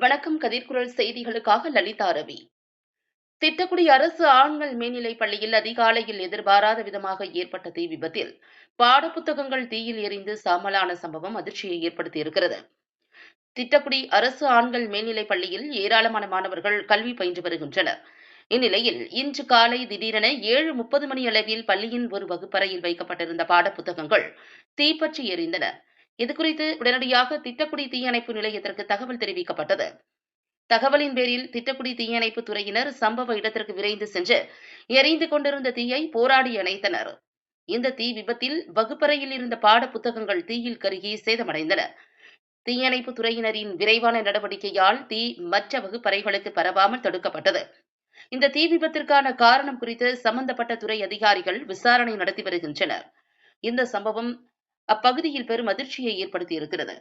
வணக்கம். கதிர்குரல் செய்திகளுக்காக லலிதா ரவி. திட்டக்குடி அரசு ஆண்கள் மேல்நிலைப் பள்ளியில் அதிகாலையில் எதிர்பாராத விதமாக ஏற்பட்ட தீ விபத்தில் பாடப்புத்தகங்கள் தீயில் எரிந்து சாம்பலான சம்பவம் அதிர்ச்சியை ஏற்படுத்தியிருக்கிறது. திட்டக்குடி அரசு ஆண்கள் மேல்நிலைப் பள்ளியில் ஏராளமான மாணவர்கள் கல்வி பயின்று வருகின்றனர். இந்நிலையில் இன்று காலை திடீரென 7:30 மணி அளவில் பள்ளியின் ஒரு வகுப்பறையில் வைக்கப்பட்டிருந்த பாடப்புத்தகங்கள் தீப்பற்றி எரிந்தன. இதுகுறித்து உடனடியாக திட்டக்குடி தீயணைப்பு நிலையத்திற்கு தகவல் தெரிவிக்கப்பட்டது. தகவலின் பேரில் திட்டக்குடி தீயணைப்பு துறையினர் சம்பவ இடத்திற்கு விரைந்து சென்று எரிந்து கொண்டிருந்த தீயை போராடி அணைத்தனர். இந்த தீ விபத்தில் வகுப்பறையில் இருந்த பாட புத்தகங்கள் தீயில் கருகி சேதமடைந்தன. தீயணைப்பு துறையினரின் விரைவான நடவடிக்கையால் தீ மற்ற வகுப்பறைகளுக்கு பரவாமல் தடுக்கப்பட்டது. இந்த தீ விபத்திற்கான காரணம் குறித்து சம்பந்தப்பட்ட துறை அதிகாரிகள் விசாரணை நடத்தி வருகின்றனர். இந்த சம்பவம் அப்பகுதியில் பெரும் அதிர்ச்சியை ஏற்படுத்தியிருக்கிறது.